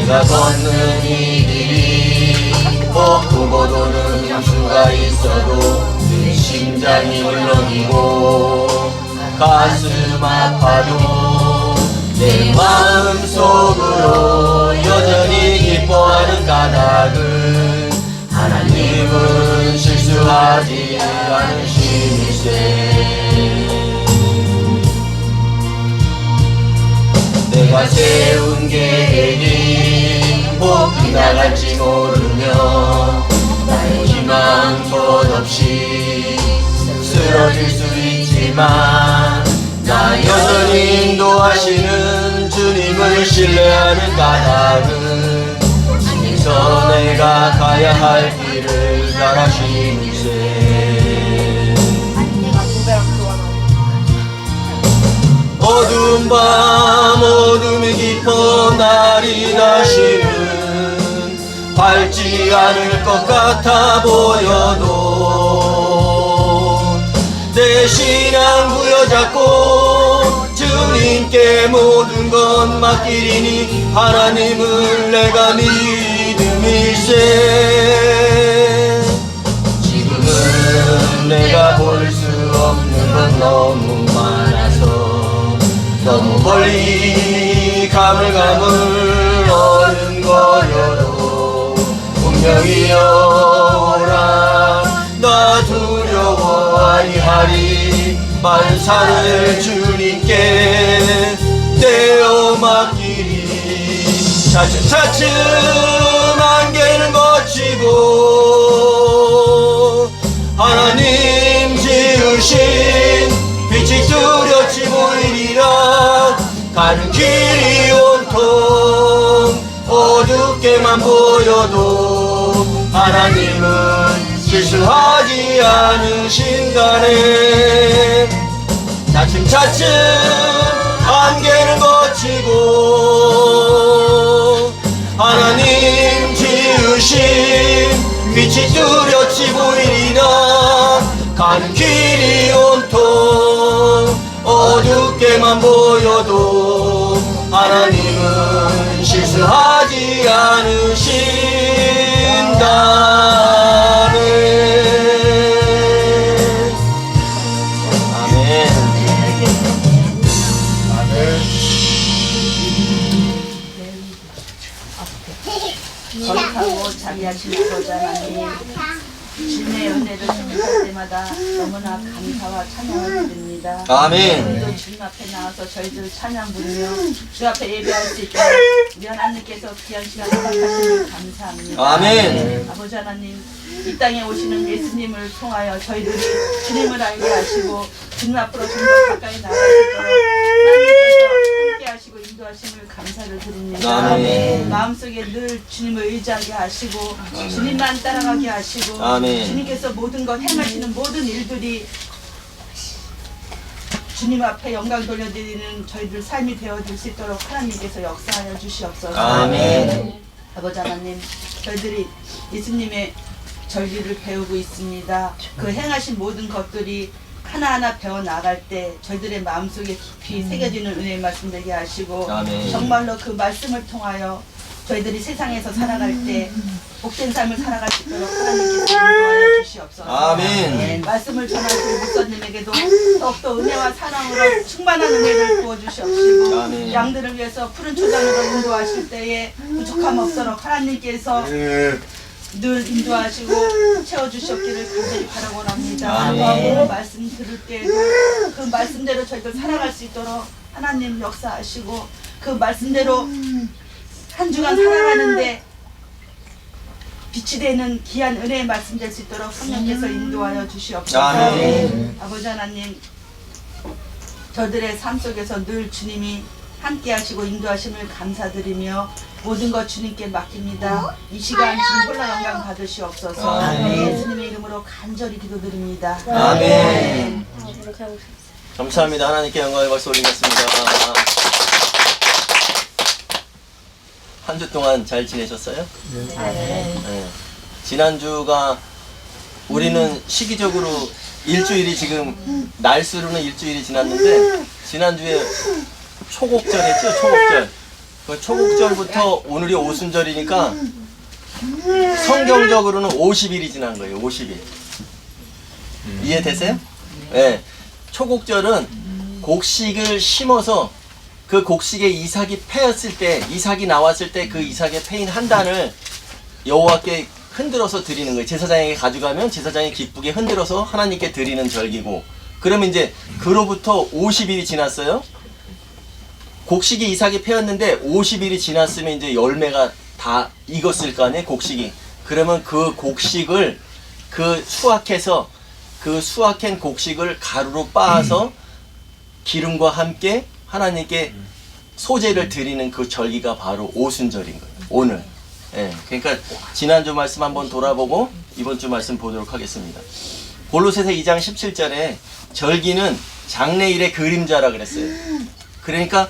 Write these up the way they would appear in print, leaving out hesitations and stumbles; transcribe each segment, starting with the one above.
내가 걷는 이 길이 꺾고 도는 수가 있어도 내 심장이 울렁이고 가슴 아파도 내 마음속으로 여전히 기뻐하는 까닭은 하나님은 실수하지 않으심일세. 내가 세운 계획이 못 빗나갈지 모르며 나의 희망 덧없이 쓰러질 수 있지만 나 여전히 인도하시는 주님을 신뢰하는 까닭은 주님서 내가 가야 할 길을 따라시니세. 어두운 밤 어둠이 깊어 날이 다시는 밝지 않을 것 같아 보여도 내 신앙 부여잡고 주님께 모든 것 맡기리니 하나님을 내가 믿음일세. 지금은 내가 볼 수 없는 건 너무 많아서 너무 멀리 가물가물 어른거려도 분명히 오라 나 두려워 아니하리. 만사를 주님께 떼어 맡기리. 차츰차츰 안개는 거치고 하나님 지으신 빛이 뚜렷이 보이리라. 가는 길이 온통 어둡게만 보여도 하나님은 실수하지 않으신다네. 차츰차츰 안개는 거치고 하나님 지으신 빛이 뚜렷이 보이리라. 가는 길이 온통 어둡게만 보여도 하나님은 실수하지 않으신다네. 아멘. 거룩하고 자비하신 아버지 하나님, 주님의 은혜를 생각할 때마다 너무나 감사와 찬양을 드립니다. 아멘. 오늘도 주님 앞에 나와서 저희들 찬양 부르며 주 앞에 예배할 수 있도록 우리 하나님께서 귀한 시간 허락하시니 감사합니다. 아멘. 아버지 하나님, 이 땅에 오시는 예수님을 통하여 저희들이 주님을 알게 하시고 주님 앞으로 좀 더 가까이 나갈 수 있도록 하나님께서 함께 하시고 인도하심을 감사를 드립니다. 아멘. 마음속에 늘 주님을 의지하게 하시고 주님만 따라가게 하시고 아멘. 주님께서 모든 것 행하시는 모든 일들이 주님 앞에 영광 돌려드리는 저희들 삶이 되어줄 수 있도록 하나님께서 역사하여 주시옵소서. 아멘. 아버지 하나님, 저희들이 예수님의 절기를 배우고 있습니다. 그 행하신 모든 것들이 하나하나 배워나갈 때 저희들의 마음속에 깊이 새겨지는 은혜의 말씀 되게 하시고 아멘. 정말로 그 말씀을 통하여 저희들이 세상에서 살아갈 때 복된 삶을 살아갈 수 있도록 하나님께서 인도하여 주시옵소서. 아멘. 네, 말씀을 전하실 목사님에게도 더욱더 은혜와 사랑으로 충만한 은혜를 부어주시옵시고 아멘. 양들을 위해서 푸른 초장으로 인도하실 때에 부족함 없도록 하나님께서 늘 인도하시고 채워주셨기를 간절히 바라고 합니다. 아멘. 그 말씀 들을 때에도 그 말씀대로 저희들 살아갈 수 있도록 하나님 역사하시고 그 말씀대로 한 주간 살아가는데 빛이 되는 귀한 은혜의 말씀 될 수 있도록 성령께서 인도하여 주시옵소서. 아멘. 아버지 하나님, 저들의 삶 속에서 늘 주님이 함께 하시고 인도하심을 감사드리며 모든 것 주님께 맡깁니다. 이 시간 주님 홀로 영광 받으시옵소서. 아멘. 예수님의 이름으로 간절히 기도드립니다. 아멘. 감사합니다. 하나님께 영광의 박수 올리겠습니다. 한 주 동안 잘 지내셨어요? 네. 지난주가 우리는 시기적으로 일주일이 지금 날수로는 일주일이 지났는데 지난주에 초곡절 했죠? 초곡절. 그 초국절부터 오늘이 오순절이니까 성경적으로는 50일이 지난 거예요. 50일. 이해되세요? 네. 초국절은 곡식을 심어서 그 곡식에 이삭이 패였을 때, 이삭이 나왔을 때 그 이삭의 패인 한 단을 여호와께 흔들어서 드리는 거예요. 제사장에게 가져가면 제사장이 기쁘게 흔들어서 하나님께 드리는 절기고, 그러면 이제 그로부터 50일이 지났어요. 곡식이 이삭이 패였는데 50일이 지났으면 이제 열매가 다 익었을 거 아니에요, 곡식이. 그러면 그 곡식을 수확해서 그 수확한 곡식을 가루로 빻아서 기름과 함께 하나님께 소제를 드리는 그 절기가 바로 오순절인 거예요. 오늘. 예. 그러니까 지난주 말씀 한번 돌아보고 이번 주 말씀 보도록 하겠습니다. 골로새서 2장 17절에 절기는 장래일의 그림자라 그랬어요. 그러니까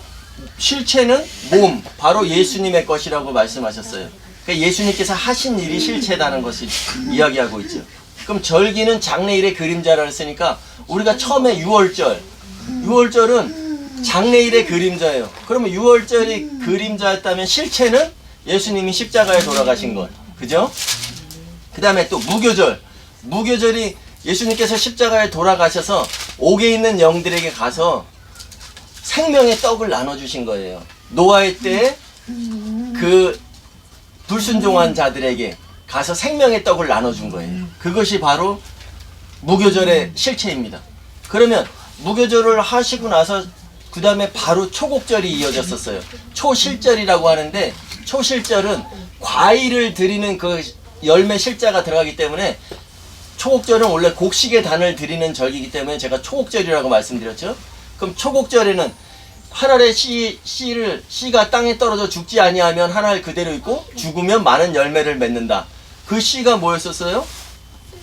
실체는 몸, 바로 예수님의 것이라고 말씀하셨어요. 그러니까 예수님께서 하신 일이 실체다는 것을 이야기하고 있죠. 그럼 절기는 장래일의 그림자라 했으니까 우리가 처음에 6월절은 장래일의 그림자예요. 그러면 6월절이 그림자였다면 실체는 예수님이 십자가에 돌아가신 것. 그죠? 그 다음에 또 무교절. 무교절이 예수님께서 십자가에 돌아가셔서 옥에 있는 영들에게 가서 생명의 떡을 나눠주신 거예요. 노아의 때에 그 불순종한 자들에게 가서 생명의 떡을 나눠준 거예요. 그것이 바로 무교절의 실체입니다. 그러면 무교절을 하시고 나서 그 다음에 바로 초곡절이 이어졌었어요. 초실절이라고 하는데, 초실절은 과일을 드리는 그 열매 실자가 들어가기 때문에, 초곡절은 원래 곡식의 단을 드리는 절기이기 때문에 제가 초곡절이라고 말씀드렸죠. 그럼 초곡절에는 한 알의 씨가 땅에 떨어져 죽지 아니하면 한 알 그대로 있고 죽으면 많은 열매를 맺는다. 그 씨가 뭐였었어요?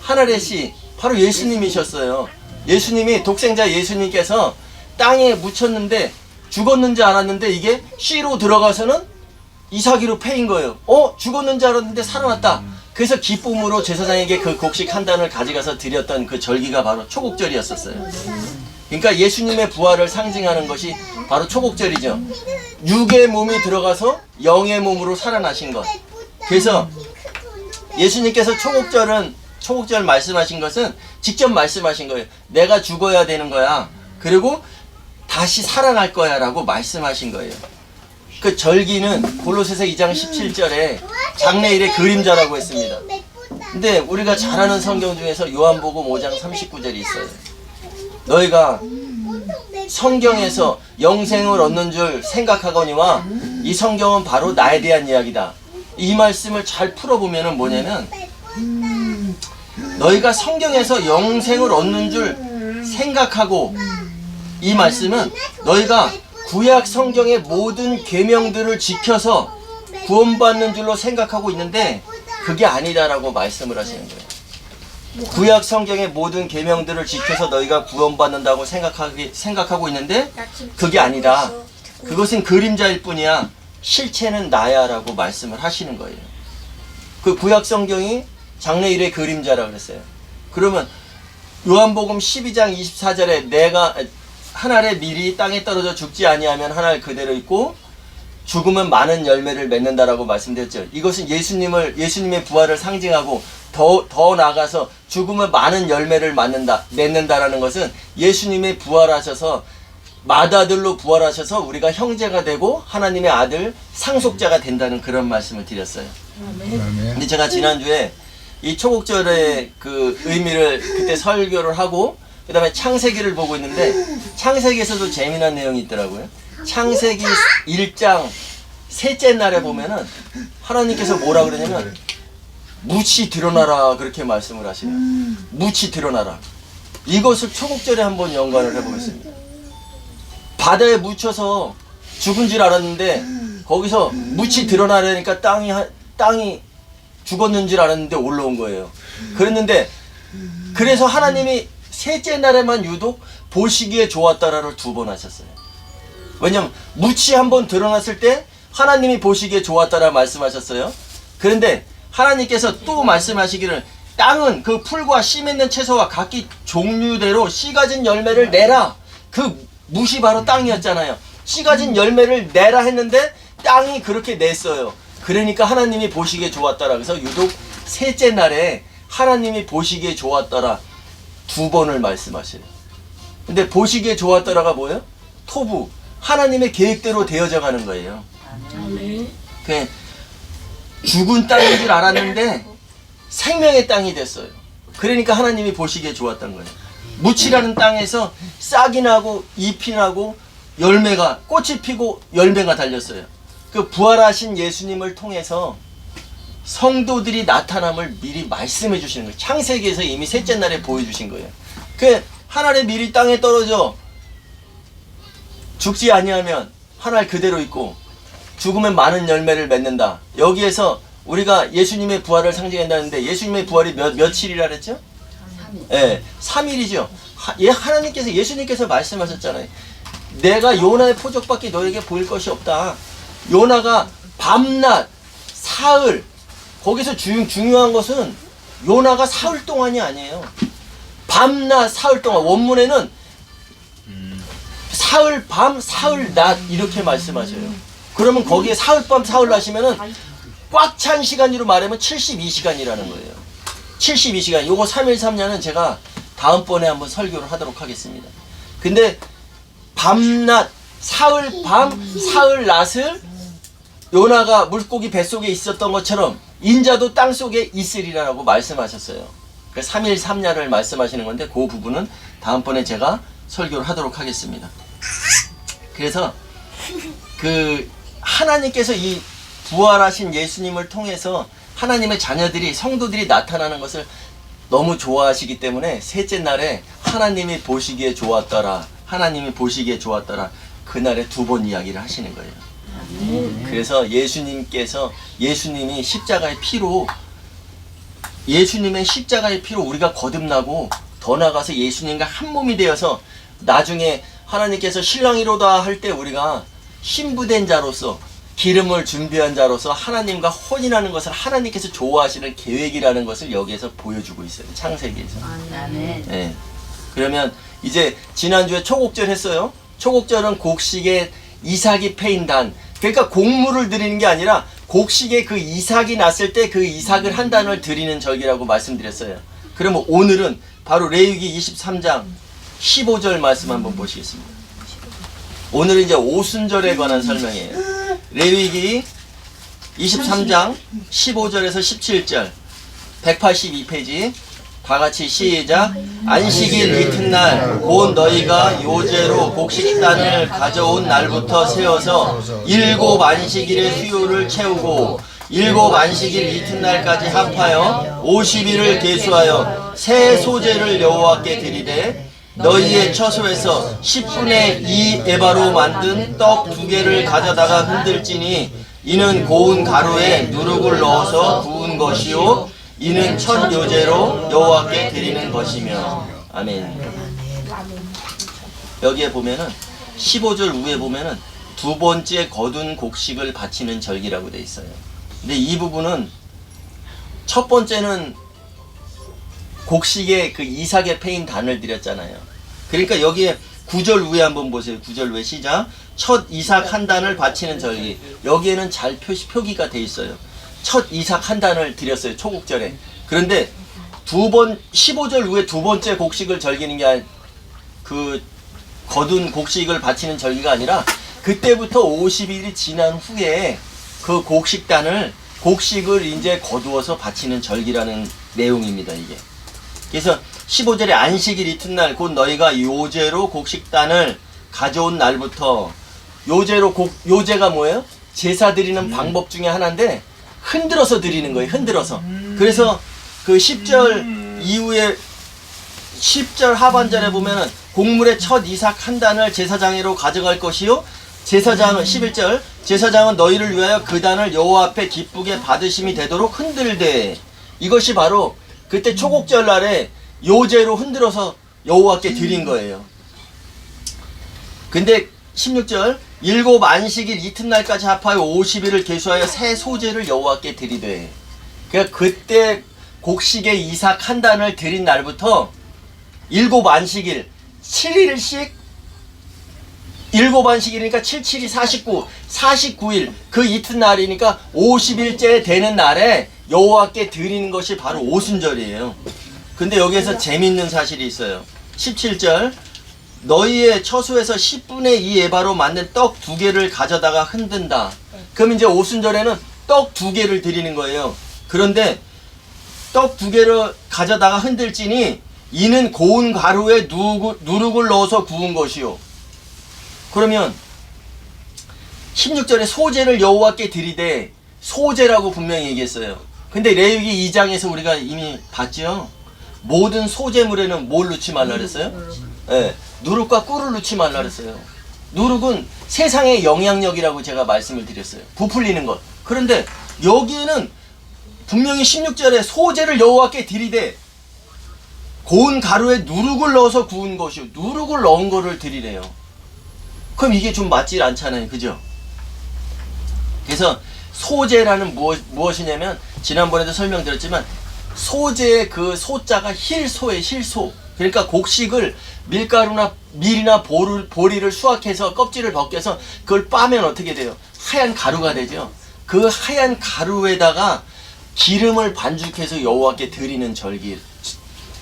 한 알의 씨, 바로 예수님이셨어요. 예수님이, 독생자 예수님께서 땅에 묻혔는데 죽었는지 알았는데 이게 씨로 들어가서는 이삭이로 패인 거예요. 죽었는지 알았는데 살아났다. 그래서 기쁨으로 제사장에게 그 곡식 한 단을 가져가서 드렸던 그 절기가 바로 초곡절이었었어요. 그러니까 예수님의 부활을 상징하는 것이 바로 초곡절이죠. 육의 몸이 들어가서 영의 몸으로 살아나신 것. 그래서 예수님께서 초곡절 말씀하신 것은 직접 말씀하신 거예요. 내가 죽어야 되는 거야. 그리고 다시 살아날 거야 라고 말씀하신 거예요. 그 절기는 골로새서 2장 17절에 장래일의 그림자라고 했습니다. 근데 우리가 잘 아는 성경 중에서 요한복음 5장 39절이 있어요. 너희가 성경에서 영생을 얻는 줄 생각하거니와 이 성경은 바로 나에 대한 이야기다. 이 말씀을 잘 풀어보면 뭐냐면, 너희가 성경에서 영생을 얻는 줄 생각하고, 이 말씀은 너희가 구약 성경의 모든 계명들을 지켜서 구원받는 줄로 생각하고 있는데 그게 아니다라고 말씀을 하시는 거예요. 구약 성경의 모든 계명들을 지켜서 너희가 구원받는다고 생각하고 있는데 그게 아니다. 그것은 그림자일 뿐이야. 실체는 나야 라고 말씀을 하시는 거예요. 그 구약 성경이 장래일의 그림자라고 그랬어요. 그러면 요한복음 12장 24절에 내가 한 알의 밀이 땅에 떨어져 죽지 아니하면 한 알 그대로 있고 죽으면 많은 열매를 맺는다라고 말씀드렸죠. 이것은 예수님의 부활을 상징하고 더 나아가서 죽으면 많은 열매를 맺는다라는 것은 예수님의 부활하셔서 맏아들로 부활하셔서 우리가 형제가 되고 하나님의 아들 상속자가 된다는 그런 말씀을 드렸어요. 근데 제가 지난주에 이 초곡절의 그 의미를 그때 설교를 하고 그 다음에 창세기를 보고 있는데 창세기에서도 재미난 내용이 있더라고요. 창세기 1장 셋째 날에 보면은 하나님께서 뭐라 그러냐면 묻이 드러나라 그렇게 말씀을 하시네요. 묻이 드러나라. 이것을 초곡절에 한번 연관을 해보겠습니다. 바다에 묻혀서 죽은 줄 알았는데 거기서 묻이 드러나려니까 땅이 죽었는 줄 알았는데 올라온 거예요. 그래서 하나님이 셋째 날에만 유독 보시기에 좋았다라를 2번 하셨어요. 왜냐면 묻이 한번 드러났을 때 하나님이 보시기에 좋았다라 말씀하셨어요. 그런데 하나님께서 또 말씀하시기를 땅은 그 풀과 씨 맺는 채소와 각기 종류대로 씨 가진 열매를 내라. 그 묻이 바로 땅이었잖아요. 씨 가진 열매를 내라 했는데 땅이 그렇게 냈어요. 그러니까 하나님이 보시기에 좋았더라. 그래서 유독 셋째 날에 하나님이 보시기에 좋았더라 2번을 말씀하셔요. 근데 보시기에 좋았더라가 뭐예요? 토부. 하나님의 계획대로 되어져 가는 거예요. 그 죽은 땅인 줄 알았는데 생명의 땅이 됐어요. 그러니까 하나님이 보시기에 좋았던 거예요. 무치라는 땅에서 싹이 나고 잎이 나고 열매가 꽃이 피고 열매가 달렸어요. 그 부활하신 예수님을 통해서 성도들이 나타남을 미리 말씀해 주시는 거예요. 창세기에서 이미 셋째 날에 보여주신 거예요. 그 하늘의 밀이 땅에 떨어져 죽지 아니하면 하늘 그대로 있고 죽으면 많은 열매를 맺는다. 여기에서 우리가 예수님의 부활을 상징한다는데 예수님의 부활이 며칠이라 그랬죠? 3일. 예, 3일이죠. 하나님께서 예수님께서 말씀하셨잖아요. 내가 요나의 표적밖에 너에게 보일 것이 없다. 요나가 밤낮 사흘, 거기서 중요한 것은 요나가 사흘 동안이 아니에요. 밤낮 사흘 동안. 원문에는 사흘 밤 사흘 낮 이렇게 말씀하셔요. 그러면 거기에 사흘 밤 사흘 낮이면은 꽉 찬 시간으로 말하면 72시간이라는 거예요. 72시간. 요거 3일 3야는 제가 다음번에 한번 설교를 하도록 하겠습니다. 근데 밤낮 사흘 밤 사흘 낮을 요나가 물고기 뱃속에 있었던 것처럼 인자도 땅속에 있으리라고 말씀하셨어요. 그 3일 3야를 말씀하시는 건데 그 부분은 다음번에 제가 설교를 하도록 하겠습니다. 그래서 그 하나님께서 이 부활하신 예수님을 통해서 하나님의 자녀들이 성도들이 나타나는 것을 너무 좋아하시기 때문에 셋째 날에 하나님이 보시기에 좋았더라. 하나님이 보시기에 좋았더라. 그날에 2번 이야기를 하시는 거예요. 그래서 예수님이 십자가의 피로 우리가 거듭나고 더 나아가서 예수님과 한 몸이 되어서 나중에 하나님께서 신랑이로다 할 때 우리가 신부된 자로서 기름을 준비한 자로서 하나님과 혼인하는 것을 하나님께서 좋아하시는 계획이라는 것을 여기에서 보여주고 있어요. 창세기에서. 아멘. 네. 그러면 이제 지난주에 초곡절 했어요. 초곡절은 곡식에 이삭이 패인 단. 그러니까 곡물을 드리는 게 아니라 곡식에 그 이삭이 났을 때 그 이삭을 한 단을 드리는 절기라고 말씀드렸어요. 그러면 오늘은 바로 레위기 23장 15절 말씀 한번 보시겠습니다. 오늘은 이제 오순절에 관한 설명이에요. 레위기 23장 15절에서 17절 182페이지 다 같이 시작. 안식일 이튿날 곧 너희가 요제로 곡식단을 가져온 날부터 세워서 7 안식일의 수요를 채우고 7 안식일 이튿날까지 합하여 50일을 계수하여 새 소제를 여호와께 드리되 너희의 처소에서 10분의 2 에바로 만든 떡 2개를 가져다가 흔들지니 이는 고운 가루에 누룩을 넣어서 구운 것이요 이는 첫 요제로 여호와께 드리는 것이며. 아멘. 여기에 보면은 15절 위에 보면은 2번째 거둔 곡식을 바치는 절기라고 돼 있어요. 근데 이 부분은 첫 번째는 곡식에 그 이삭의 패인 단을 드렸잖아요. 그러니까 여기에 9절 위에 한번 보세요. 9절 위에 시작. 첫 이삭 한 단을 바치는 절기. 여기에는 잘 표기가 돼 있어요. 첫 이삭 한 단을 드렸어요. 초곡절에. 그런데 15절 위에 2번째 곡식을 절기는 게 그 거둔 곡식을 바치는 절기가 아니라 그때부터 50일이 지난 후에 그 곡식을 이제 거두어서 바치는 절기라는 내용입니다, 이게. 그래서 15절에 안식일 이튿날 곧 너희가 요제로 곡식단을 가져온 날부터 요제가 뭐예요? 제사 드리는 방법 중에 하나인데 흔들어서 드리는 거예요. 흔들어서. 그래서 그 10절 이후에 10절 하반절에 보면은 곡물의 첫 이삭 한 단을 제사장으로 가져갈 것이요 제사장은 11절 제사장은 너희를 위하여 그 단을 여호와 앞에 기쁘게 받으심이 되도록 흔들되. 이것이 바로 그때 초곡절 날에 요제로 흔들어서 여호와께 드린 거예요. 근데 16절 7 안식일 이튿날까지 합하여 50일을 계수하여 새 소제를 여호와께 드리되. 그러니까 그때 곡식의 이삭 한 단을 드린 날부터 7 안식일 7일씩 7안식일이니까 77이 49, 49일 그 이튿날이니까 50일째 되는 날에 여호와께 드리는 것이 바로 오순절이에요. 근데 여기에서 재밌는 사실이 있어요. 17절 너희의 처소에서 10분의 2 에바로 만든 떡 2개를 가져다가 흔든다. 그럼 이제 오순절에는 떡 2개를 드리는 거예요. 그런데 떡 2개를 가져다가 흔들지니 이는 고운 가루에 누룩을 넣어서 구운 것이요. 그러면 16절에 소제를 여호와께 드리되 소제라고 분명히 얘기했어요. 근데 레위기 2장에서 우리가 이미 봤죠. 모든 소제물에는 뭘 넣지 말라 그랬어요? 네, 누룩과 꿀을 넣지 말라 그랬어요. 누룩은 세상의 영향력이라고 제가 말씀을 드렸어요. 부풀리는 것. 그런데 여기에는 분명히 16절에 소제를 여호와께 드리되 고운 가루에 누룩을 넣어서 구운 것이요. 누룩을 넣은 거를 드리래요. 그럼 이게 좀 맞질 않잖아요. 그죠? 그래서 소제라는 무엇이냐면 지난번에도 설명드렸지만 소제의 그 소자가 힐소에 힐소. 그러니까 곡식을 밀이나 보리를 수확해서 껍질을 벗겨서 그걸 빠면 어떻게 돼요? 하얀 가루가 되죠. 그 하얀 가루에다가 기름을 반죽해서 여호와께 드리는 절기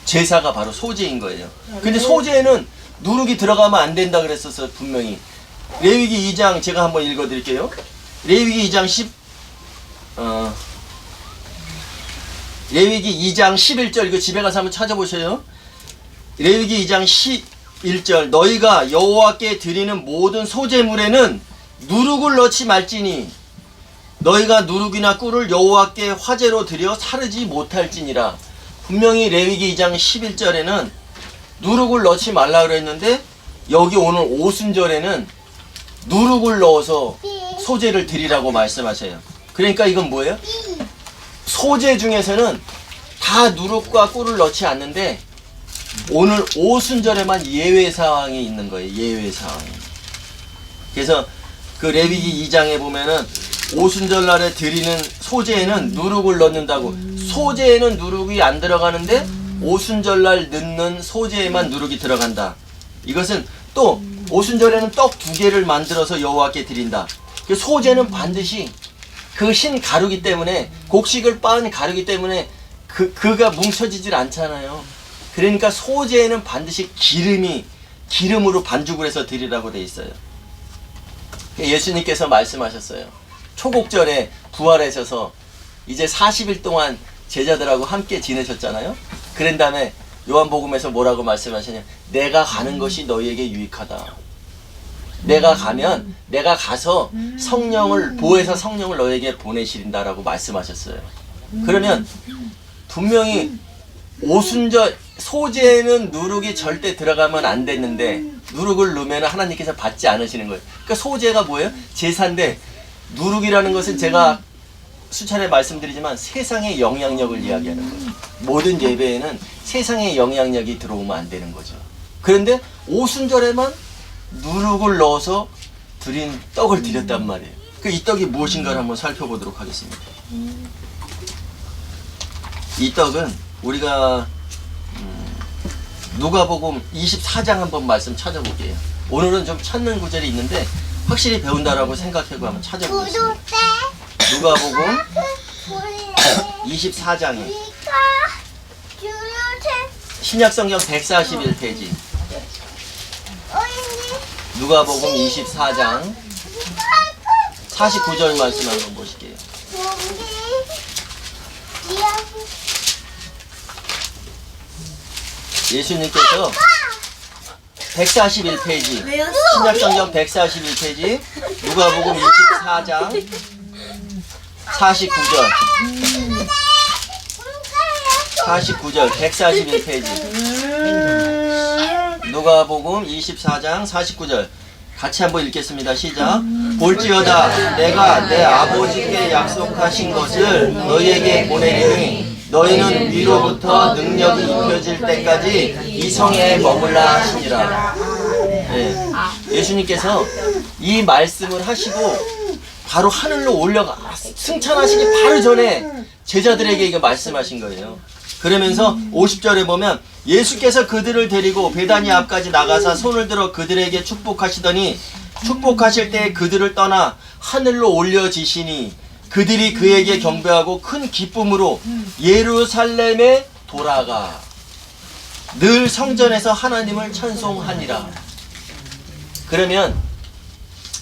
제사가 바로 소제인 거예요. 근데 소제에는 누룩이 들어가면 안 된다 그랬었어요. 분명히 레위기 2장 제가 한번 읽어드릴게요. 레위기 2장 레위기 2장 11절 이거 집에 가서 한번 찾아보세요. 레위기 2장 11절 너희가 여호와께 드리는 모든 소제물에는 누룩을 넣지 말지니 너희가 누룩이나 꿀을 여호와께 화제로 드려 사르지 못할지니라. 분명히 레위기 2장 11절에는 누룩을 넣지 말라 그랬는데 여기 오늘 오순절에는 누룩을 넣어서 소제를 드리라고 말씀하셔요. 그러니까 이건 뭐예요? 소제 중에서는 다 누룩과 꿀을 넣지 않는데 오늘 오순절에만 예외 사항이 있는 거예요. 예외 사항이. 그래서 그 레위기 2장에 보면은 오순절 날에 드리는 소제에는 누룩을 넣는다고. 소제에는 누룩이 안 들어가는데 오순절 날 넣는 소제에만 누룩이 들어간다. 이것은 또 오순절에는 떡 2개를 만들어서 여호와께 드린다. 그 소제는 반드시 그 흰 가루기 때문에 곡식을 빻은 가루기 때문에 그가 뭉쳐지질 않잖아요. 그러니까 소제에는 반드시 기름으로 반죽을 해서 드리라고 돼 있어요. 예수님께서 말씀하셨어요. 초곡절에 부활하셔서 이제 40일 동안 제자들하고 함께 지내셨잖아요. 그런 다음에 요한복음에서 뭐라고 말씀하시냐? 내가 가는 것이 너희에게 유익하다. 내가 가면 내가 가서 성령을 보혜사 성령을 너에게 보내시린다라고 말씀하셨어요. 그러면 분명히 오순절 소제에는 누룩이 절대 들어가면 안 됐는데 누룩을 넣으면 하나님께서 받지 않으시는 거예요. 그러니까 소제가 뭐예요? 제사인데 누룩이라는 것은 제가 수차례 말씀드리지만 세상의 영향력을 이야기하는 거예요. 모든 예배에는 세상의 영향력이 들어오면 안 되는 거죠. 그런데 오순절에만 누룩을 넣어서 드린 떡을 드렸단 말이에요. 이 떡이 무엇인가를 한번 살펴보도록 하겠습니다. 이 떡은 우리가 누가복음 24장 한번 말씀 찾아볼게요. 오늘은 좀 찾는 구절이 있는데 확실히 배운다라고 생각하고 한번 찾아보겠습니다. 누가복음 24장에 신약성경 141페이지 누가복음 24장 49절 말씀 한번 보실게요. 예수님께서 141페이지 신약성경 141페이지 누가복음 24장 49절 141페이지 누가복음 24장 49절 같이 한번 읽겠습니다. 시작. 볼지어다 내가 내 아버지께 약속하신 것을 너희에게 보내리니 너희는 위로부터 능력이 입혀질 때까지 이 성에 머물라 하시니라. 네. 예수님께서 이 말씀을 하시고 바로 하늘로 올려가 승천하시기 바로 전에 제자들에게 이거 말씀하신 거예요. 그러면서 50절에 보면 예수께서 그들을 데리고 베다니 앞까지 나가사 손을 들어 그들에게 축복하시더니 축복하실 때 그들을 떠나 하늘로 올려지시니 그들이 그에게 경배하고 큰 기쁨으로 예루살렘에 돌아가 늘 성전에서 하나님을 찬송하니라. 그러면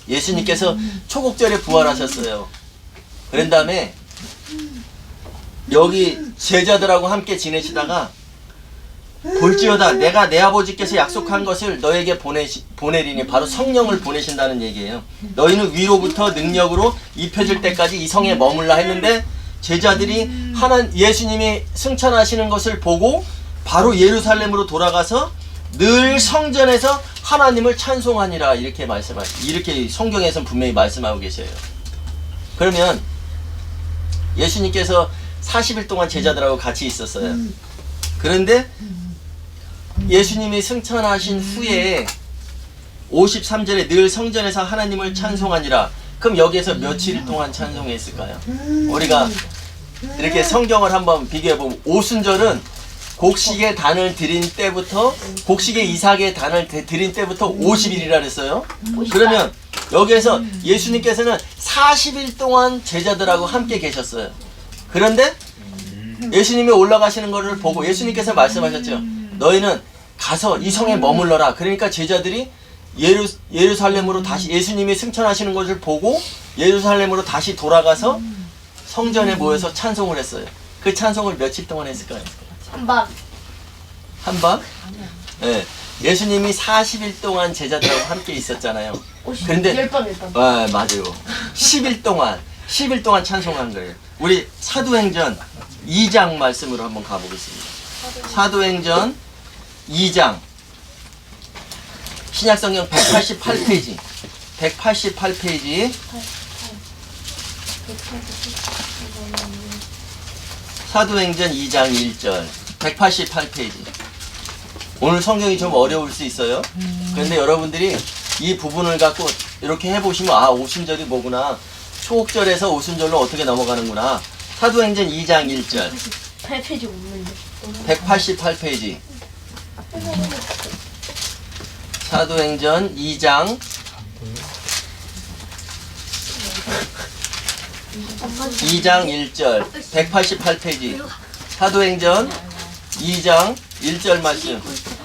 예수님께서 초국절에 부활하셨어요. 그런 다음에 여기 제자들하고 함께 지내시다가 볼지어다 내가 내 아버지께서 약속한 것을 너에게 보내리니 바로 성령을 보내신다는 얘기예요. 너희는 위로부터 능력으로 입혀질 때까지 이 성에 머물라 했는데 제자들이 예수님이 승천하시는 것을 보고 바로 예루살렘으로 돌아가서 늘 성전에서 하나님을 찬송하니라 이렇게 성경에서는 분명히 말씀하고 계세요. 그러면 예수님께서 40일 동안 제자들하고 같이 있었어요. 그런데 예수님이 승천하신 후에 53절에 늘 성전에서 하나님을 찬송하니라. 그럼 여기에서 며칠 동안 찬송했을까요? 우리가 이렇게 성경을 한번 비교해보면 오순절은 곡식의 단을 드린 때부터 곡식의 이삭의 단을 드린 때부터 50일이라 그랬어요. 그러면 여기에서 예수님께서는 40일 동안 제자들하고 함께 계셨어요. 그런데 예수님이 올라가시는 것을 보고 예수님께서 말씀하셨죠. 너희는 가서 이 성에 머물러라. 그러니까 제자들이 예루살렘으로 다시 예수님이 승천하시는 것을 보고 예루살렘으로 다시 돌아가서 성전에 모여서 찬송을 했어요. 그 찬송을 며칠 동안 했을까요? 한밤. 한밤? 네. 예수님이 40일 동안 제자들하고 함께 있었잖아요. 그런데 10밤. 아, 맞아요. 10일 동안 찬송한 거예요. 우리 사도행전 2장 말씀으로 한번 가보겠습니다. 사도행전 2장 신약성경 188페이지 188페이지 사도행전 2장 1절 188페이지. 오늘 성경이 좀 어려울 수 있어요. 그런데 여러분들이 이 부분을 갖고 이렇게 해보시면 아 오순절이 뭐구나, 초옥절에서 오순절로 어떻게 넘어가는구나. 사도행전 2장 1절 8페이지 없는데. 188페이지 사도행전 2장 1절 188페이지 사도행전 2장 1절 말씀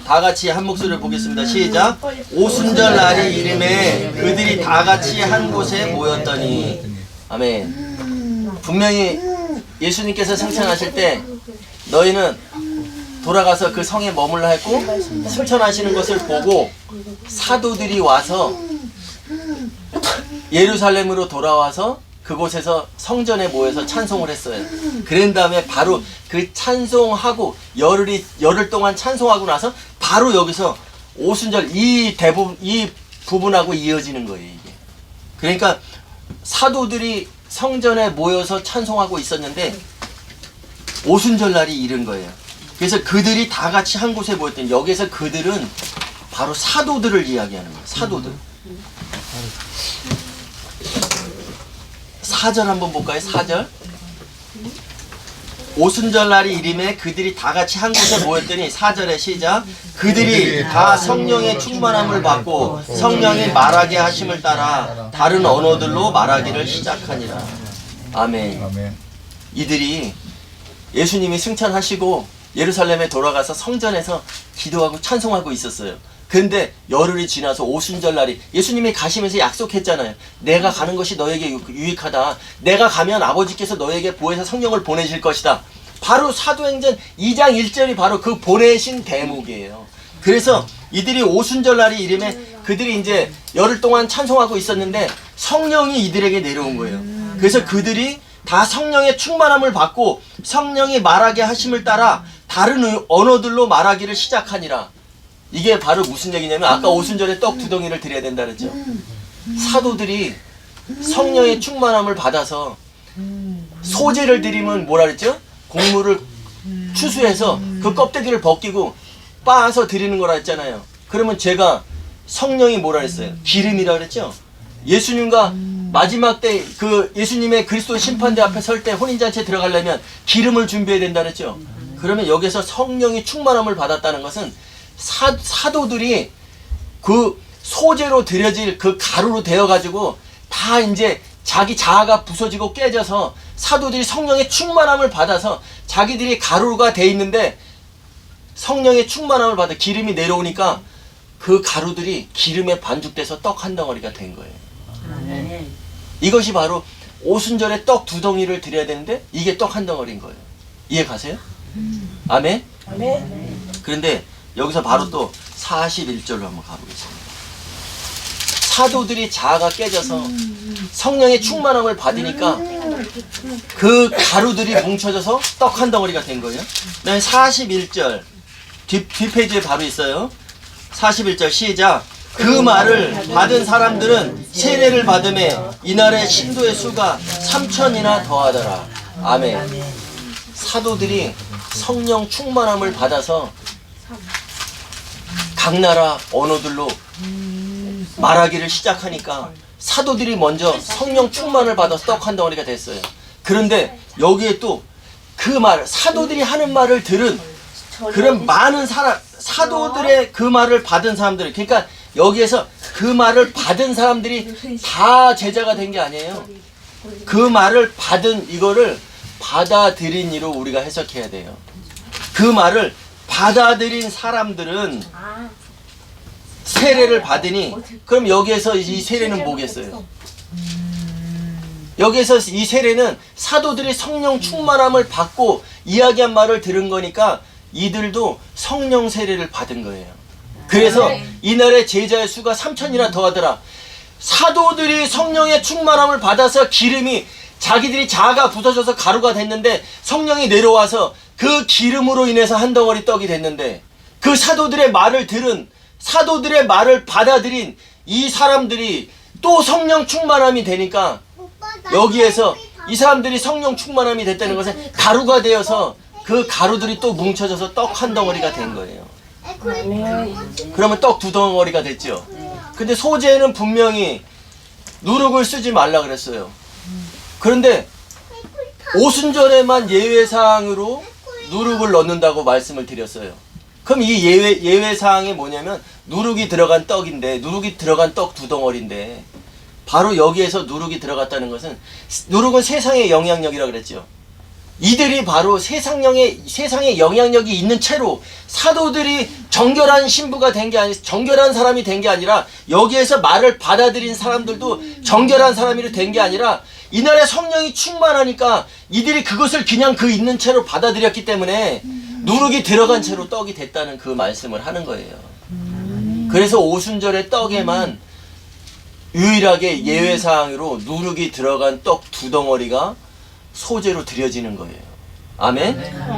다 같이 한 목소리를 보겠습니다. 시작. 오순절 날이 이름에 그들이 다 같이 한 곳에 모였더니. 아멘. 분명히 예수님께서 승천하실 때 너희는 돌아가서 그 성에 머물라 했고 승천하시는 것을 보고 사도들이 와서 예루살렘으로 돌아와서 그곳에서 성전에 모여서 찬송을 했어요. 그런 다음에 바로 그 찬송하고 열흘 동안 찬송하고 나서 바로 여기서 오순절 이 부분하고 이어지는 거예요, 이게. 그러니까 사도들이 성전에 모여서 찬송하고 있었는데 오순절 날이 이른 거예요. 그래서 그들이 다 같이 한 곳에 모였더니 여기서 그들은 바로 사도들을 이야기하는 거예요. 사도들. 4절 한번 볼까요? 4절. 오순절 날이 이름에 그들이 다 같이 한 곳에 모였더니 4절에 시작. 그들이 다 성령의 충만함을 받고 성령이 말하게 하심을 따라 다른 언어들로 말하기를 시작하니라. 아멘. 이들이 예수님이 승천하시고 예루살렘에 돌아가서 성전에서 기도하고 찬송하고 있었어요. 근데 열흘이 지나서 오순절 날이 예수님이 가시면서 약속했잖아요. 내가 가는 것이 너에게 유익하다. 내가 가면 아버지께서 너에게 보혜사 성령을 보내실 것이다. 바로 사도행전 2장 1절이 바로 그 보내신 대목이에요. 그래서 이들이 오순절 날이 이름에 그들이 이제 열흘 동안 찬송하고 있었는데 성령이 이들에게 내려온 거예요. 그래서 그들이 다 성령의 충만함을 받고 성령이 말하게 하심을 따라 다른 언어들로 말하기를 시작하니라. 이게 바로 무슨 얘기냐면 아까 오순절에 떡 2덩이를 드려야 된다 그랬죠. 사도들이 성령의 충만함을 받아서 소제를 드리면 뭐라 그랬죠? 곡물을 추수해서 그 껍데기를 벗기고 빻아서 드리는 거라 했잖아요. 그러면 제가 성령이 뭐라 그랬어요? 기름이라 그랬죠. 예수님과 마지막 때 그 예수님의 그리스도 심판대 앞에 설 때 혼인잔치에 들어가려면 기름을 준비해야 된다 그랬죠. 그러면 여기서 성령이 충만함을 받았다는 것은 사도들이 그 소재로 들여질 그 가루로 되어가지고 다 이제 자기 자아가 부서지고 깨져서 사도들이 성령의 충만함을 받아서 자기들이 가루가 돼 있는데 성령의 충만함을 받아 기름이 내려오니까 그 가루들이 기름에 반죽돼서 떡 한 덩어리가 된 거예요. 이것이 바로 오순절에 떡 2덩이를 드려야 되는데 이게 떡 한 덩어리인 거예요. 이해 가세요? 아멘? 그런데 여기서 바로 또 41절로 한번 가보겠습니다. 사도들이 자아가 깨져서 성령의 충만함을 받으니까 그 가루들이 뭉쳐져서 떡 한 덩어리가 된 거예요. 41절 뒷페이지에 바로 있어요. 41절 시작. 그 말을 받은 사람들은 세례를 받음에 이날의 신도의 수가 3,000이나 더하더라. 아멘. 사도들이 성령 충만함을 받아서 각 나라 언어들로 말하기를 시작하니까 사도들이 먼저 성령 충만을 받아서 떡 한 덩어리가 됐어요. 그런데 여기에 또 그 말, 사도들이 하는 말을 들은 그런 많은 사도들의 그 말을 받은 사람들, 그러니까 여기에서 그 말을 받은 사람들이 다 제자가 된 게 아니에요. 그 말을 받은 이거를 받아들인 이로 우리가 해석해야 돼요. 그 말을 받아들인 사람들은 세례를 받으니, 그럼 여기에서 이 세례는 뭐겠어요? 여기에서 이 세례는 사도들이 성령 충만함을 받고 이야기한 말을 들은 거니까 이들도 성령 세례를 받은 거예요. 그래서 이날의 제자의 수가 3,000이나 더하더라. 사도들이 성령의 충만함을 받아서 기름이 자기들이 자아가 부서져서 가루가 됐는데 성령이 내려와서 그 기름으로 인해서 한 덩어리 떡이 됐는데 그 사도들의 말을 들은 사도들의 말을 받아들인 이 사람들이 또 성령 충만함이 되니까 여기에서 이 사람들이 성령 충만함이 됐다는 것은 가루가 되어서 그 가루들이 또 뭉쳐져서 떡 한 덩어리가 된 거예요. 그러면 떡 2덩어리가 됐죠. 근데 소재는 분명히 누룩을 쓰지 말라 그랬어요. 그런데 오순절에만 예외사항으로 누룩을 넣는다고 말씀을 드렸어요. 그럼 이 예외사항이 뭐냐면 누룩이 들어간 떡인데, 누룩이 들어간 떡 2덩어리인데 바로 여기에서 누룩이 들어갔다는 것은, 누룩은 세상의 영향력이라고 그랬죠. 이들이 바로 세상의 영향력이 있는 채로 사도들이 정결한 신부가 된 게 아니, 정결한 사람이 된 게 아니라 여기에서 말을 받아들인 사람들도 정결한 사람이 된 게 아니라 이날에 성령이 충만하니까 이들이 그것을 그냥 그 있는 채로 받아들였기 때문에 누룩이 들어간 채로 떡이 됐다는 그 말씀을 하는 거예요. 그래서 오순절의 떡에만 유일하게 예외사항으로 누룩이 들어간 떡 2덩어리가 소재로 드려지는 거예요. 아멘?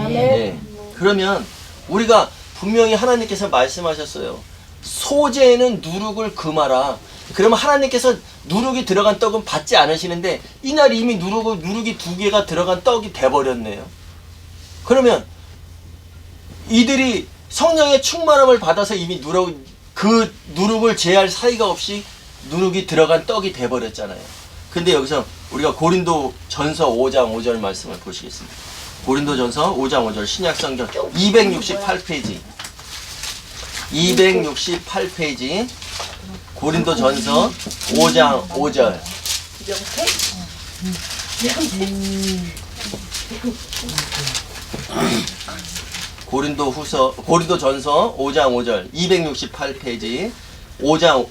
네. 그러면 우리가 분명히 하나님께서 말씀하셨어요. 소재에는 누룩을 금하라. 그러면 하나님께서 누룩이 들어간 떡은 받지 않으시는데 이날 이미 누룩이 2개가 들어간 떡이 돼버렸네요. 그러면 이들이 성령의 충만함을 받아서 이미 그 누룩을 제할 사이가 없이 누룩이 들어간 떡이 돼버렸잖아요. 근데 여기서 우리가 고린도 전서 5장 5절 말씀을 보시겠습니다. 고린도 전서 5장 5절 신약성경 268페이지 268페이지 고린도 전서 5장 5절 고린도 전서 5장 5절 268페이지 5장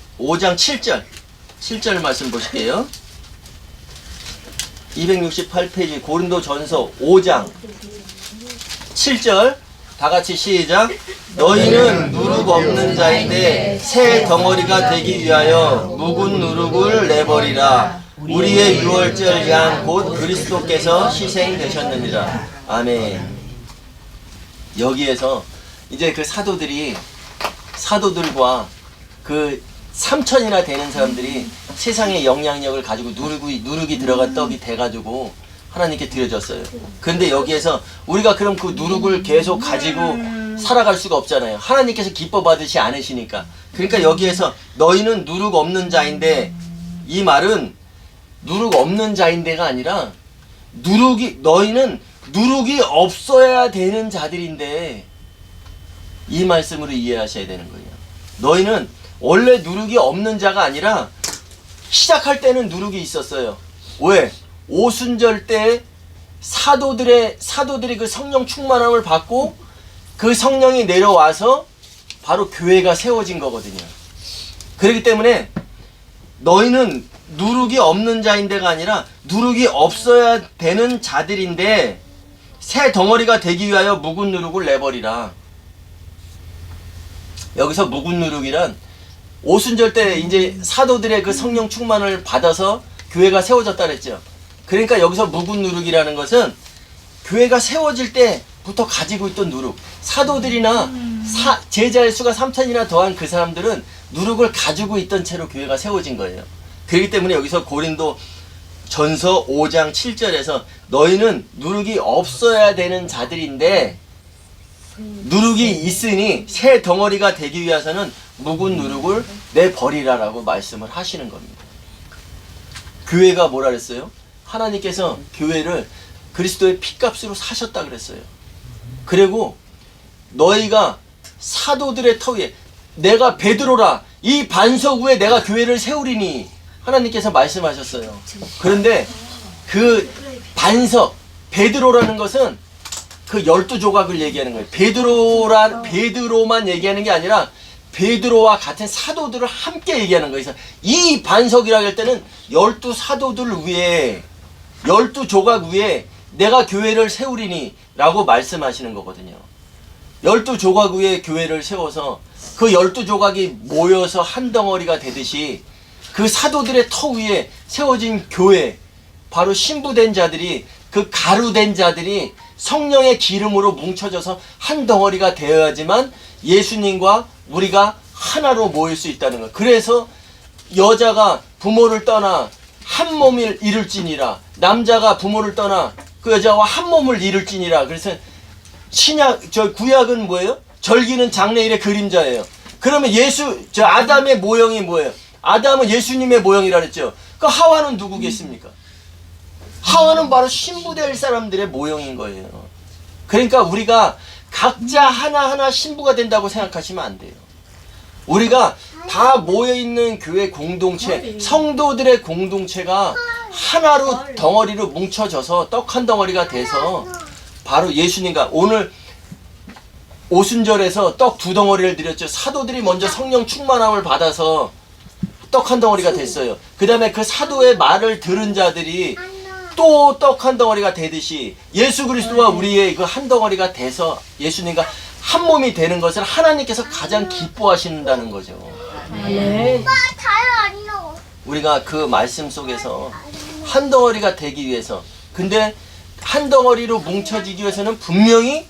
7절 말씀 보실게요. 268페이지 고린도 전서 5장 7절 다 같이 시작. 너희는 누룩 없는 자인데 새 덩어리가 되기 위하여 묵은 누룩을 내버리라. 우리의 유월절 양 곧 그리스도께서 희생되셨느니라. 아멘. 여기에서 이제 그 사도들과 그 3,000이나 되는 사람들이 세상의 영향력을 가지고 누룩이 들어간 떡이 돼가지고 하나님께 드려졌어요. 그런데 여기에서 우리가 그럼 그 누룩을 계속 가지고 살아갈 수가 없잖아요. 하나님께서 기뻐 받으시 않으시니까. 그러니까 여기에서 너희는 누룩 없는 자인데, 이 말은 누룩 없는 자인데가 아니라 너희는 누룩이 없어야 되는 자들인데 이 말씀으로 이해하셔야 되는 거예요. 너희는 원래 누룩이 없는 자가 아니라 시작할 때는 누룩이 있었어요. 왜? 오순절 때 사도들이 그 성령 충만함을 받고 그 성령이 내려와서 바로 교회가 세워진 거거든요. 그렇기 때문에 너희는 누룩이 없는 자인데가 아니라 누룩이 없어야 되는 자들인데 새 덩어리가 되기 위하여 묵은 누룩을 내버리라. 여기서 묵은 누룩이란 오순절 때 이제 사도들의 그 성령 충만을 받아서 교회가 세워졌다 그랬죠. 그러니까 여기서 묵은 누룩이라는 것은 교회가 세워질 때부터 가지고 있던 누룩. 사도들이나 제자의 수가 3,000이나 더한 그 사람들은 누룩을 가지고 있던 채로 교회가 세워진 거예요. 그렇기 때문에 여기서 고린도 전서 5장 7절에서 너희는 누룩이 없어야 되는 자들인데 누룩이 있으니 새 덩어리가 되기 위해서는 묵은 누룩을 내버리라라고 말씀을 하시는 겁니다. 교회가 뭐라 그랬어요? 하나님께서 교회를 그리스도의 피값으로 사셨다 그랬어요. 그리고 너희가 사도들의 터 위에 내가 베드로라 이 반석 위에 내가 교회를 세우리니 하나님께서 말씀하셨어요. 그런데 그 반석 베드로라는 것은 그 12조각을 얘기하는 거예요. 베드로만 얘기하는 게 아니라 베드로와 같은 사도들을 함께 얘기하는 거예요. 그래서 이 반석이라고 할 때는 12사도들 위에 12조각 위에 내가 교회를 세우리니 라고 말씀하시는 거거든요. 12조각 위에 교회를 세워서 그 12조각이 모여서 한 덩어리가 되듯이 그 사도들의 터 위에 세워진 교회, 바로 신부된 자들이 그 가루된 자들이 성령의 기름으로 뭉쳐져서 한 덩어리가 되어야지만 예수님과 우리가 하나로 모일 수 있다는 거예요. 그래서 여자가 부모를 떠나 한 몸을 이룰지니라, 남자가 부모를 떠나 그 여자와 한 몸을 이룰지니라. 그래서 구약은 뭐예요? 절기는 장래일의 그림자예요. 그러면 아담의 모형이 뭐예요? 아담은 예수님의 모형이라 그랬죠. 그 하와는 누구겠습니까? 하와는 바로 신부될 사람들의 모형인 거예요. 그러니까 우리가 각자 하나하나 신부가 된다고 생각하시면 안 돼요. 우리가 다 모여있는 교회 공동체, 성도들의 공동체가 하나로 덩어리로 뭉쳐져서 떡 한 덩어리가 돼서 바로 예수님과 오늘 오순절에서 떡 2덩어리를 드렸죠. 사도들이 먼저 성령 충만함을 받아서 떡 한 덩어리가 됐어요. 그 다음에 그 사도의 말을 들은 자들이 또 떡 한 덩어리가 되듯이 예수 그리스도와 우리의 그 한 덩어리가 돼서 예수님과 한 몸이 되는 것을 하나님께서 가장 기뻐하신다는 거죠. 우리가 그 말씀 속에서 한 덩어리가 되기 위해서, 근데 한 덩어리로 뭉쳐지기 위해서는 분명히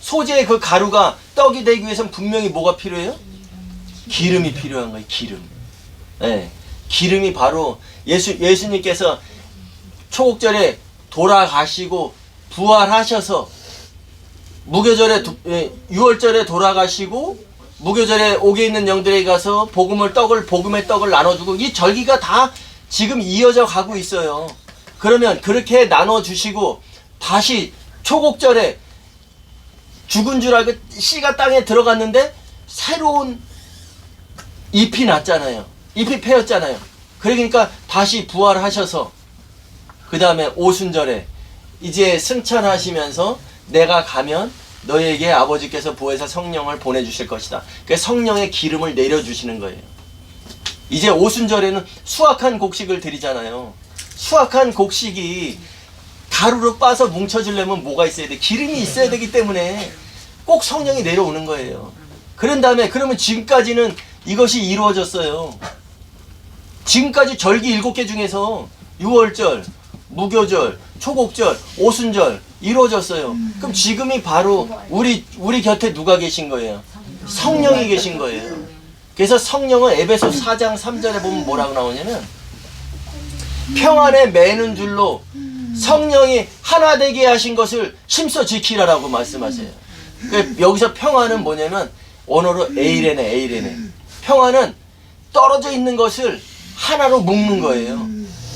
소재의 그 가루가 떡이 되기 위해서는 분명히 뭐가 필요해요? 기름이 필요한 거예요. 기름. 네. 기름이 바로 예수님께서 초곡절에 돌아가시고 부활하셔서 무교절에 6월절에 돌아가시고 무교절에 옥에 있는 영들에게 가서 복음의 떡을 나눠주고 이 절기가 다 지금 이어져 가고 있어요. 그러면 그렇게 나눠주시고 다시 초곡절에 죽은 줄 알고 씨가 땅에 들어갔는데 새로운 잎이 났잖아요. 잎이 패였잖아요. 그러니까 다시 부활하셔서 그 다음에 오순절에 이제 승천하시면서 내가 가면 너희에게 아버지께서 보혜사 성령을 보내주실 것이다. 그래서 성령의 기름을 내려주시는 거예요. 이제 오순절에는 수확한 곡식을 드리잖아요. 수확한 곡식이 가루로 빠서 뭉쳐지려면 뭐가 있어야 돼? 기름이 있어야 되기 때문에 꼭 성령이 내려오는 거예요. 그런 다음에 그러면 지금까지는 이것이 이루어졌어요. 지금까지 절기 7개 중에서 6월절, 무교절, 초곡절, 오순절 이루어졌어요. 그럼 지금이 바로 우리 곁에 누가 계신 거예요? 성령이 계신 거예요. 그래서 성령은 에베소 4장 3절에 보면 뭐라고 나오냐면 평안에 매는 줄로 성령이 하나 되게 하신 것을 힘써 지키라라고 말씀하세요. 여기서 평안은 뭐냐면 원어로 에이레네. 평안은 떨어져 있는 것을 하나로 묶는 거예요.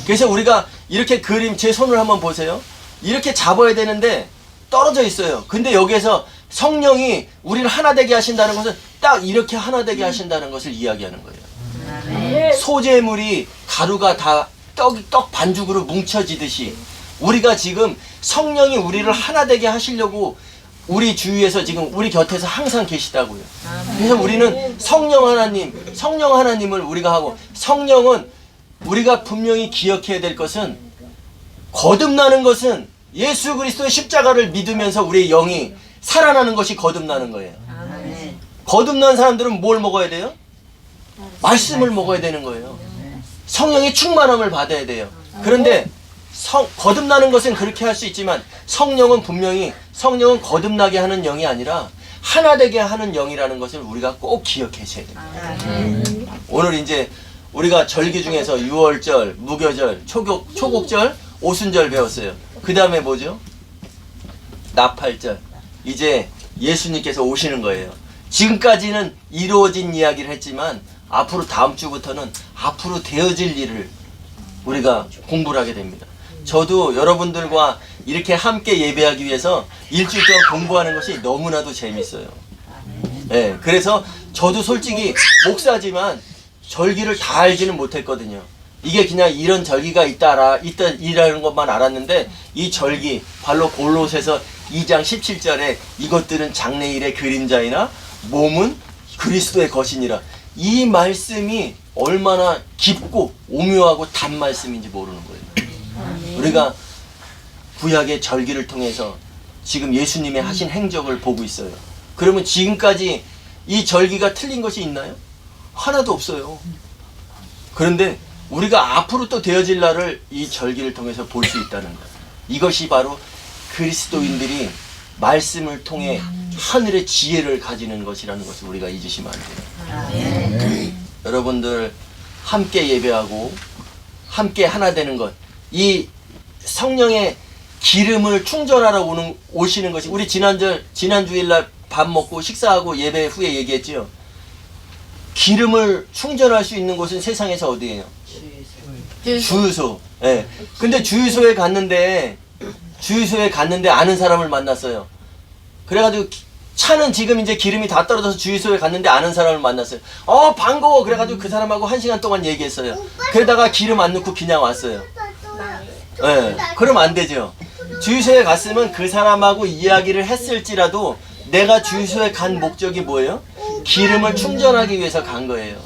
그래서 우리가 이렇게 제 손을 한번 보세요. 이렇게 잡아야 되는데 떨어져 있어요. 근데 여기에서 성령이 우리를 하나 되게 하신다는 것은 딱 이렇게 하나 되게 하신다는 것을 이야기하는 거예요. 소재물이 가루가 다 떡 반죽으로 뭉쳐지듯이 우리가 지금 성령이 우리를 하나 되게 하시려고 우리 주위에서 지금 우리 곁에서 항상 계시다고요. 그래서 우리는 성령 하나님을 우리가 하고, 성령은 우리가 분명히 기억해야 될 것은, 거듭나는 것은 예수 그리스도의 십자가를 믿으면서 우리의 영이 살아나는 것이 거듭나는 거예요. 거듭난 사람들은 뭘 먹어야 돼요? 말씀을 먹어야 되는 거예요. 성령의 충만함을 받아야 돼요. 그런데 거듭나는 것은 그렇게 할 수 있지만 성령은 거듭나게 하는 영이 아니라 하나 되게 하는 영이라는 것을 우리가 꼭 기억하셔야 됩니다. 오늘 이제 우리가 절기 중에서 유월절, 무교절, 초곡절, 오순절 배웠어요. 그 다음에 뭐죠? 나팔절. 이제 예수님께서 오시는 거예요. 지금까지는 이루어진 이야기를 했지만 앞으로 다음 주부터는 앞으로 되어질 일을 우리가 공부를 하게 됩니다. 저도 여러분들과 이렇게 함께 예배하기 위해서 일주일 동안 공부하는 것이 너무나도 재밌어요. 네, 그래서 저도 솔직히 목사지만 절기를 다 알지는 못했거든요. 이게 그냥 이런 절기가 있다라는 것만 알았는데, 이 절기 바로 골로새서 2장 17절에 이것들은 장래일의 그림자이나 몸은 그리스도의 것이니라. 이 말씀이 얼마나 깊고 오묘하고 단 말씀인지 모르는 거예요. 우리가 구약의 절기를 통해서 지금 예수님의 하신 행적을 보고 있어요. 그러면 지금까지 이 절기가 틀린 것이 있나요? 하나도 없어요. 그런데 우리가 앞으로 또 되어질 날을 이 절기를 통해서 볼 수 있다는 것. 이것이 바로 그리스도인들이 말씀을 통해 하늘의 지혜를 가지는 것이라는 것을 우리가 잊으시면 안 돼요. 여러분들 함께 예배하고 함께 하나 되는 것, 이 성령의 기름을 충전하러 오시는 것이, 우리 지난 주일날 밥 먹고 식사하고 예배 후에 얘기했지요. 기름을 충전할 수 있는 곳은 세상에서 어디예요? 주유소. 예. 근데 주유소에 갔는데 아는 사람을 만났어요. 그래가지고 차는 지금 이제 기름이 다 떨어져서 주유소에 갔는데 아는 사람을 만났어요. 반가워. 그래가지고 그 사람하고 1시간 동안 얘기했어요. 그러다가 기름 안 넣고 그냥 왔어요. 예. 그러면 안 되죠. 주유소에 갔으면 그 사람하고 이야기를 했을지라도 내가 주유소에 간 목적이 뭐예요? 기름을 충전하기 위해서 간 거예요.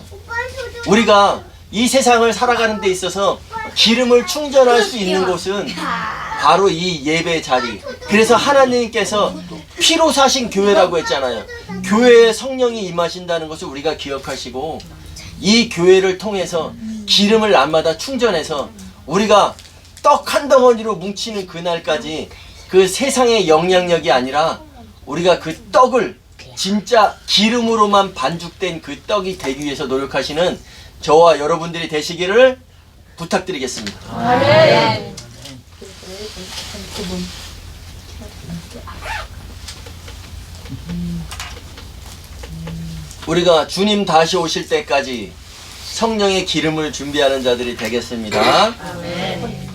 우리가 이 세상을 살아가는 데 있어서 기름을 충전할 수 있는 곳은 바로 이 예배 자리. 그래서 하나님께서 피로 사신 교회라고 했잖아요. 교회에 성령이 임하신다는 것을 우리가 기억하시고, 이 교회를 통해서 기름을 날마다 충전해서 우리가 떡 한 덩어리로 뭉치는 그날까지 그 세상의 영향력이 아니라 우리가 그 떡을 진짜 기름으로만 반죽된 그 떡이 되기 위해서 노력하시는 저와 여러분들이 되시기를 부탁드리겠습니다. 아멘. 우리가 주님 다시 오실 때까지 성령의 기름을 준비하는 자들이 되겠습니다. 아멘.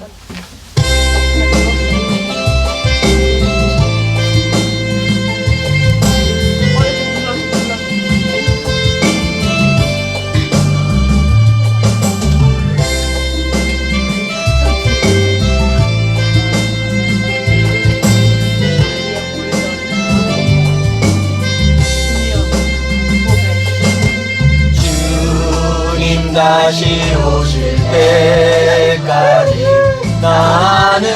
다시 오실 때까지 나는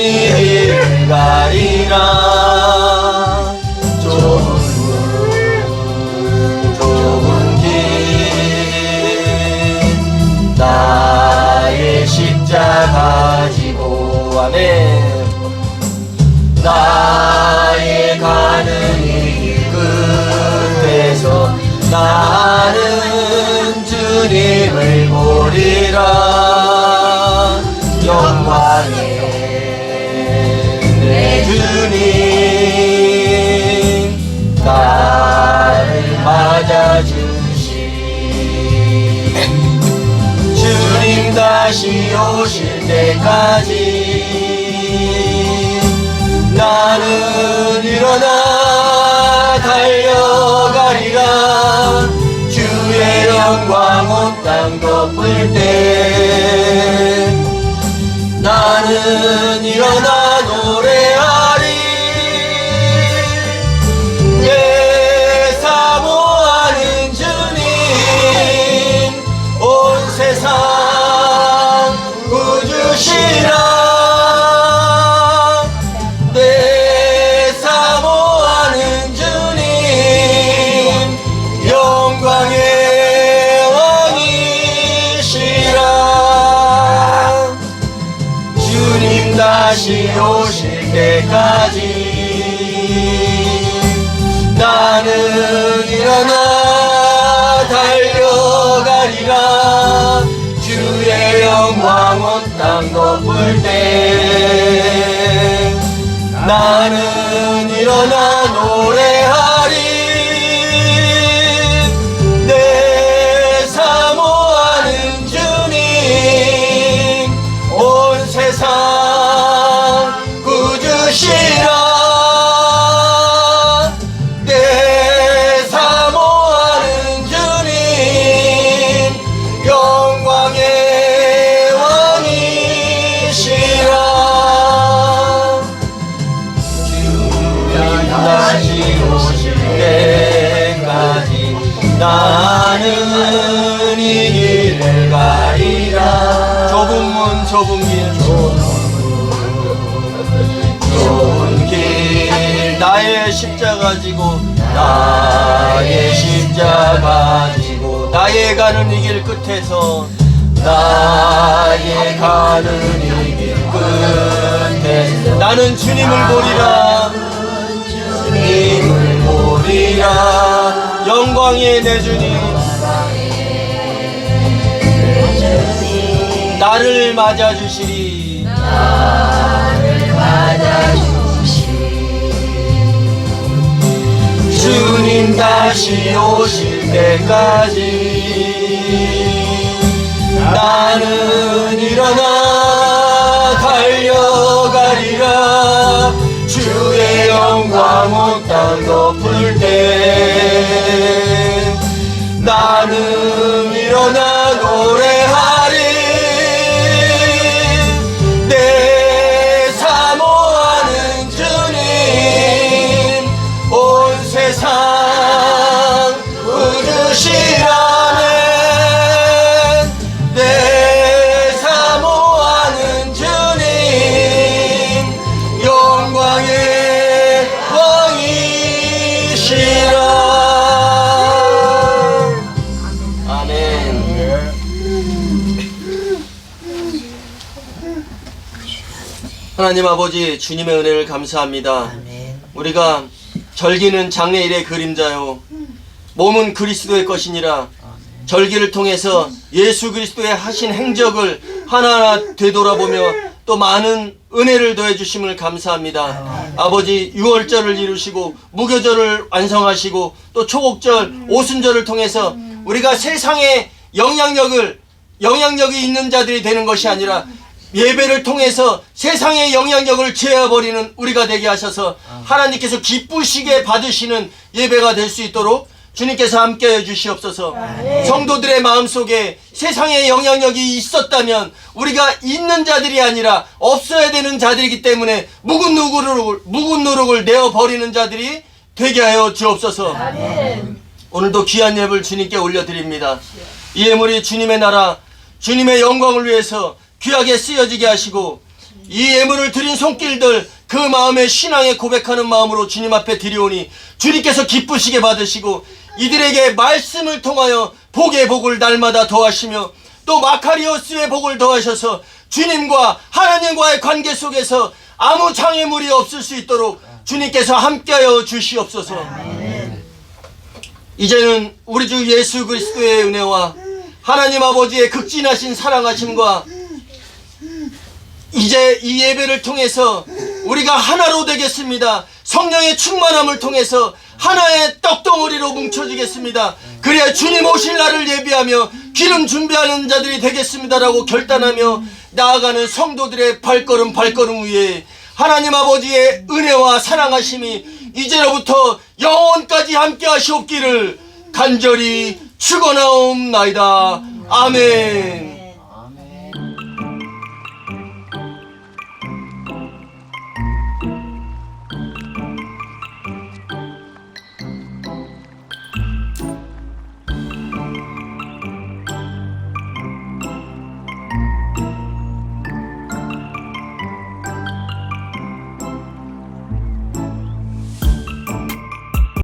이 길을 가리라. 좁은 길 나의 십자가 지고, 아멘. 나의 가는 이 길 끝에서 나는 주님을 보리라. 영광의 내 주님 나를 맞아주시. 주님 다시 오실 때까지 나 덮을 때 나는 일어나 노래하리. 내 사모하는 주님 온 세상 구주시라. 내 사모하는 주님 영광의 왕이시라. 주님 다시 오실 때까지 나는 일어나 달려가리라. 주의 영광 온 땅 덮을 때 나는 일어나 노래하리. 내 사모하는 주님 온 세상 구주시라. 내 사모하는 주님 영광의 왕이시라. 주님 다시 오실 때까지 나는 이 길을 가리라. 좁은 문 좁은 길 좁은 길 나의 십자가 지고 나의 십자가 지고 나의 가는 이 길 끝에서 나의 가는 이 길 끝에 나는 주님을 보리라. 주님을 보리라. 영광의 내 주님 나를 맞아주시리. 주님 다시 오실 때까지 나는 일어나 달려가리라. 주의 영광 온 땅 덮을 때 나는 일어나 노래하리. 내 사모하는 주님 온 세상 구주시라네. 내 사모하는 주님 영광의 왕이시라. 아멘. 하나님 아버지 주님의 은혜를 감사합니다. 우리가 절기는 장래일의 그림자요 몸은 그리스도의 것이니라. 절기를 통해서 예수 그리스도의 하신 행적을 하나하나 되돌아보며 또 많은 은혜를 더해 주심을 감사합니다. 아버지 유월절을 이루시고 무교절을 완성하시고 또 초곡절 오순절을 통해서 우리가 세상에 영향력이 있는 자들이 되는 것이 아니라 예배를 통해서 세상의 영향력을 제어버리는 우리가 되게 하셔서 하나님께서 기쁘시게 받으시는 예배가 될 수 있도록 주님께서 함께해 주시옵소서. 성도들의 마음속에 세상의 영향력이 있었다면 우리가 있는 자들이 아니라 없어야 되는 자들이기 때문에 묵은 누룩을 내어버리는 자들이 되게 하여 주옵소서. 오늘도 귀한 예배를 주님께 올려드립니다. 이 예물이 주님의 나라 주님의 영광을 위해서 귀하게 쓰여지게 하시고 이 예물을 드린 손길들 그 마음에 신앙에 고백하는 마음으로 주님 앞에 드리오니 주님께서 기쁘시게 받으시고 이들에게 말씀을 통하여 복의 복을 날마다 더하시며 또 마카리오스의 복을 더하셔서 주님과 하나님과의 관계 속에서 아무 장애물이 없을 수 있도록 주님께서 함께하여 주시옵소서. 이제는 우리 주 예수 그리스도의 은혜와 하나님 아버지의 극진하신 사랑하심과 이제 이 예배를 통해서 우리가 하나로 되겠습니다. 성령의 충만함을 통해서 하나의 떡덩어리로 뭉쳐지겠습니다. 그래야 주님 오실 날을 예비하며 기름 준비하는 자들이 되겠습니다라고 결단하며 나아가는 성도들의 발걸음 위에 하나님 아버지의 은혜와 사랑하심이 이제로부터 영원까지 함께 하시옵기를 간절히 축원하옵나이다. 아멘.